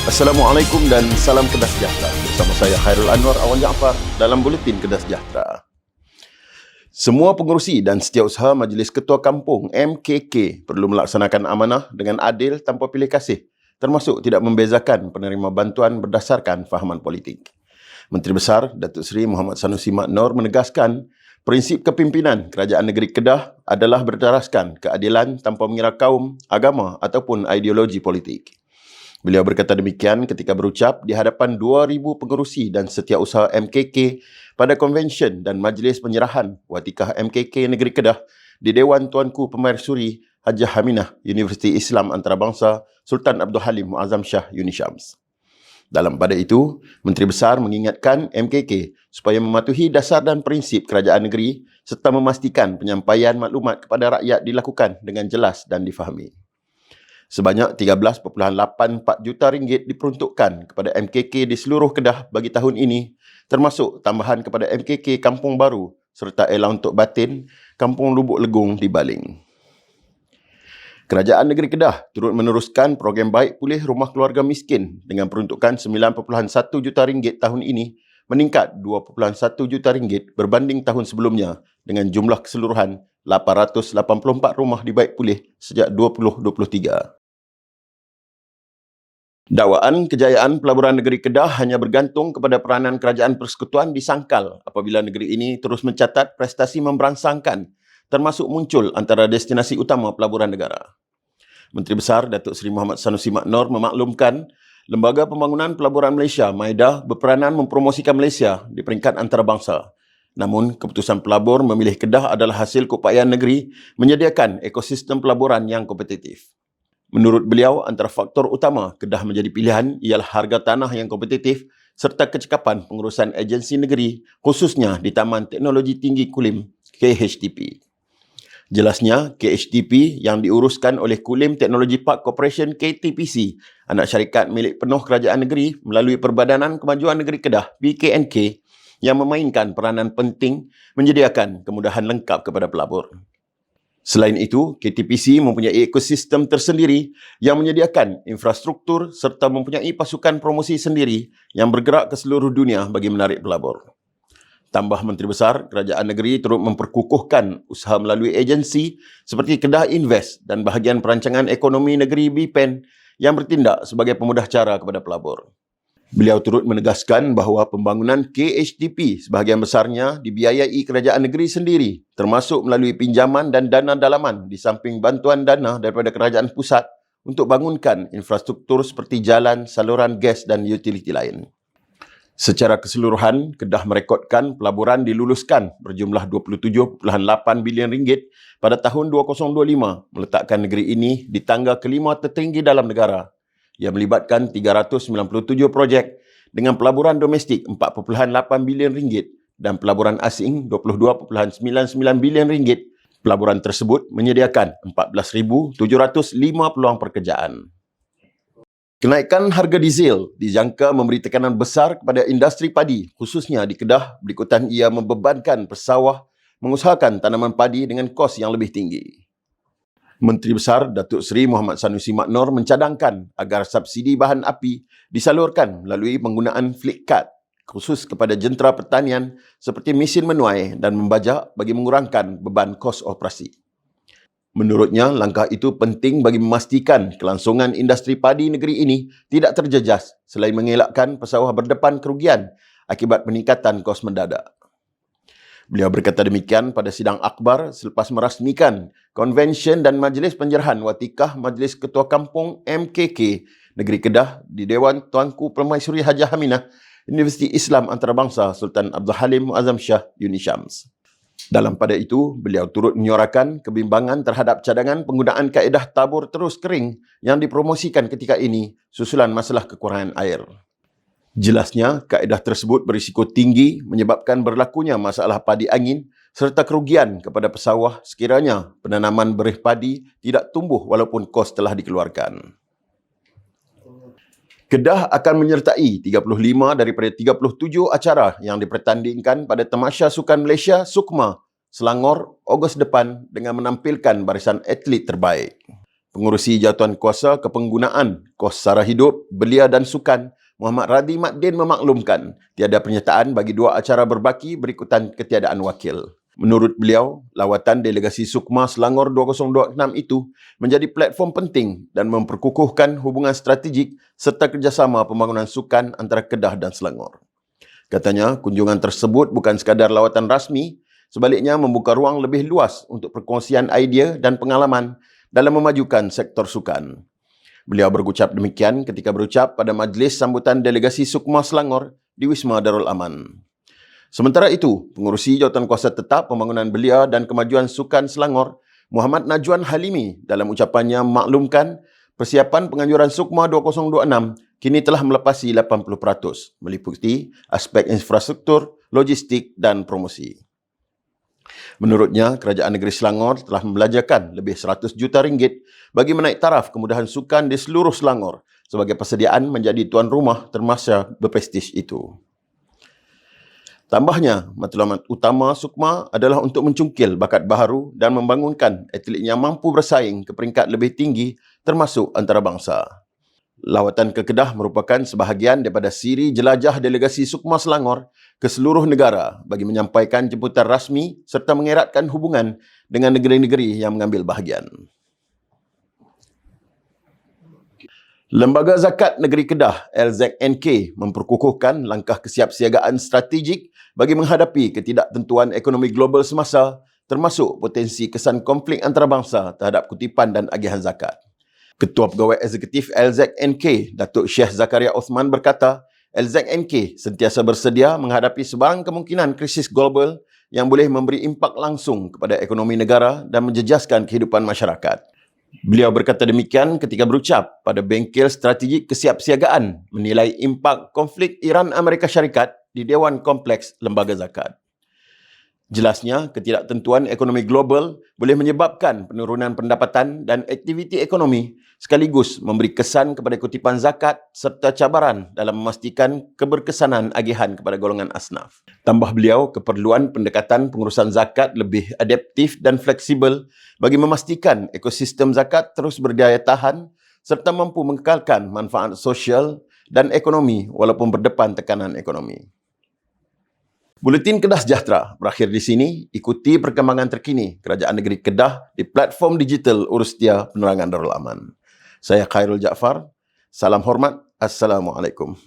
Assalamualaikum dan salam Kedah Sejahtera. Bersama saya Khairul Anwar Awan Jaafar dalam Buletin Kedah Sejahtera. Semua pengerusi dan setiausaha Majlis Ketua Kampung MKK perlu melaksanakan amanah dengan adil tanpa pilih kasih, termasuk tidak membezakan penerima bantuan berdasarkan fahaman politik. Menteri Besar Datuk Seri Muhammad Sanusi Mak Noor menegaskan prinsip kepimpinan Kerajaan Negeri Kedah adalah berdaraskan keadilan tanpa mengira kaum, agama ataupun ideologi politik. Beliau berkata demikian ketika berucap di hadapan 2,000 pengerusi dan setiausaha MKK pada konvensyen dan majlis penyerahan Watikah MKK Negeri Kedah di Dewan Tuanku Pemaisuri Hajah Aminah Universiti Islam Antarabangsa Sultan Abdul Halim Muazzam Shah Uni Syams. Dalam pada itu, Menteri Besar mengingatkan MKK supaya mematuhi dasar dan prinsip kerajaan negeri serta memastikan penyampaian maklumat kepada rakyat dilakukan dengan jelas dan difahami. Sebanyak 13.84 juta ringgit diperuntukkan kepada MKK di seluruh Kedah bagi tahun ini, termasuk tambahan kepada MKK Kampung Baru serta elang untuk batin Kampung Lubuk Legung di Baling. Kerajaan Negeri Kedah turut meneruskan program baik pulih rumah keluarga miskin dengan peruntukan 9.1 juta ringgit tahun ini meningkat 2.1 juta ringgit berbanding tahun sebelumnya dengan jumlah keseluruhan 884 rumah dibaik pulih sejak 2023. Dakwaan kejayaan pelaburan negeri Kedah hanya bergantung kepada peranan kerajaan persekutuan disangkal apabila negeri ini terus mencatat prestasi memberangsangkan termasuk muncul antara destinasi utama pelaburan negara. Menteri Besar Datuk Seri Muhammad Sanusi Mak Noor memaklumkan Lembaga Pembangunan Pelaburan Malaysia (MIDA) berperanan mempromosikan Malaysia di peringkat antarabangsa. Namun, keputusan pelabur memilih Kedah adalah hasil keupayaan negeri menyediakan ekosistem pelaburan yang kompetitif. Menurut beliau, antara faktor utama Kedah menjadi pilihan ialah harga tanah yang kompetitif serta kecekapan pengurusan agensi negeri, khususnya di Taman Teknologi Tinggi Kulim KHTP. Jelasnya, KHTP yang diuruskan oleh Kulim Technology Park Corporation KTPC, anak syarikat milik penuh kerajaan negeri melalui Perbadanan Kemajuan Negeri Kedah PKNK yang memainkan peranan penting menyediakan kemudahan lengkap kepada pelabur. Selain itu, KTPC mempunyai ekosistem tersendiri yang menyediakan infrastruktur serta mempunyai pasukan promosi sendiri yang bergerak ke seluruh dunia bagi menarik pelabur. Tambah Menteri Besar, kerajaan negeri turut memperkukuhkan usaha melalui agensi seperti Kedah Invest dan bahagian perancangan ekonomi negeri BPEN yang bertindak sebagai pemudah cara kepada pelabur. Beliau turut menegaskan bahawa pembangunan KHTP sebahagian besarnya dibiayai kerajaan negeri sendiri, termasuk melalui pinjaman dan dana dalaman di samping bantuan dana daripada kerajaan pusat untuk bangunkan infrastruktur seperti jalan, saluran gas dan utiliti lain. Secara keseluruhan, Kedah merekodkan pelaburan diluluskan berjumlah 27.8 bilion ringgit pada tahun 2025, meletakkan negeri ini di tangga kelima tertinggi dalam negara yang melibatkan 397 projek dengan pelaburan domestik 4.8 bilion ringgit dan pelaburan asing 22.99 bilion ringgit. Pelaburan tersebut menyediakan 14,705 peluang pekerjaan. Kenaikan harga diesel dijangka memberi tekanan besar kepada industri padi, khususnya di Kedah, berikutan ia membebankan pesawah mengusahakan tanaman padi dengan kos yang lebih tinggi. Menteri Besar Datuk Seri Muhammad Sanusi Mak Noor mencadangkan agar subsidi bahan api disalurkan melalui penggunaan fleet card, khusus kepada jentera pertanian seperti mesin menuai dan membajak bagi mengurangkan beban kos operasi. Menurutnya, langkah itu penting bagi memastikan kelangsungan industri padi negeri ini tidak terjejas selain mengelakkan pesawah berdepan kerugian akibat peningkatan kos mendadak. Beliau berkata demikian pada sidang akhbar selepas merasmikan konvensyen dan majlis penyerahan Watikah Majlis Ketua Kampung MKK Negeri Kedah di Dewan Tuanku Permaisuri Hajah Aminah Universiti Islam Antarabangsa Sultan Abdul Halim Muazzam Shah Uni Syams. Dalam pada itu, beliau turut menyuarakan kebimbangan terhadap cadangan penggunaan kaedah tabur terus kering yang dipromosikan ketika ini susulan masalah kekurangan air. Jelasnya, kaedah tersebut berisiko tinggi menyebabkan berlakunya masalah padi angin serta kerugian kepada pesawah sekiranya penanaman berih padi tidak tumbuh walaupun kos telah dikeluarkan. Kedah akan menyertai 35 daripada 37 acara yang dipertandingkan pada Tamasya Sukan Malaysia SUKMA Selangor Ogos depan dengan menampilkan barisan atlet terbaik. Pengerusi Jawatan Kuasa Kepenggunaan Kos Sara Hidup, Belia dan Sukan, Muhammad Radhi Maddin memaklumkan tiada pernyataan bagi dua acara berbaki berikutan ketiadaan wakil. Menurut beliau, lawatan delegasi Sukma Selangor 2026 itu menjadi platform penting dan memperkukuhkan hubungan strategik serta kerjasama pembangunan sukan antara Kedah dan Selangor. Katanya, kunjungan tersebut bukan sekadar lawatan rasmi, sebaliknya membuka ruang lebih luas untuk perkongsian idea dan pengalaman dalam memajukan sektor sukan. Beliau berucap demikian ketika berucap pada majlis sambutan delegasi Sukma Selangor di Wisma Darul Aman. Sementara itu, pengerusi Jawatan Kuasa Tetap Pembangunan Belia dan Kemajuan Sukan Selangor, Muhammad Najwan Halimi, dalam ucapannya memaklumkan persiapan penganjuran Sukma 2026 kini telah melepasi 80%, meliputi aspek infrastruktur, logistik dan promosi. Menurutnya, Kerajaan Negeri Selangor telah membelanjakan lebih 100 juta ringgit bagi menaik taraf kemudahan sukan di seluruh Selangor sebagai persediaan menjadi tuan rumah termasa berprestij itu. Tambahnya, matlamat utama Sukma adalah untuk mencungkil bakat baharu dan membangunkan atlet yang mampu bersaing ke peringkat lebih tinggi termasuk antarabangsa. Lawatan ke Kedah merupakan sebahagian daripada siri jelajah delegasi Sukma Selangor ke seluruh negara bagi menyampaikan jemputan rasmi serta mengeratkan hubungan dengan negeri-negeri yang mengambil bahagian. Lembaga Zakat Negeri Kedah LZNK memperkukuhkan langkah kesiapsiagaan strategik bagi menghadapi ketidaktentuan ekonomi global semasa, termasuk potensi kesan konflik antarabangsa terhadap kutipan dan agihan zakat. Ketua Pegawai Eksekutif LZNK, Datuk Syekh Zakaria Osman berkata, LZNK sentiasa bersedia menghadapi sebarang kemungkinan krisis global yang boleh memberi impak langsung kepada ekonomi negara dan menjejaskan kehidupan masyarakat. Beliau berkata demikian ketika berucap pada bengkel strategik kesiapsiagaan menilai impak konflik Iran-Amerika Syarikat di Dewan Kompleks Lembaga Zakat. Jelasnya, ketidaktentuan ekonomi global boleh menyebabkan penurunan pendapatan dan aktiviti ekonomi sekaligus memberi kesan kepada kutipan zakat serta cabaran dalam memastikan keberkesanan agihan kepada golongan asnaf. Tambah beliau, keperluan pendekatan pengurusan zakat lebih adaptif dan fleksibel bagi memastikan ekosistem zakat terus berdaya tahan serta mampu mengekalkan manfaat sosial dan ekonomi walaupun berdepan tekanan ekonomi. Buletin Kedah Sejahtera berakhir di sini. Ikuti perkembangan terkini Kerajaan Negeri Kedah di platform digital Urustia Penerangan Darul Aman. Saya Khairul Jaafar. Salam hormat. Assalamualaikum.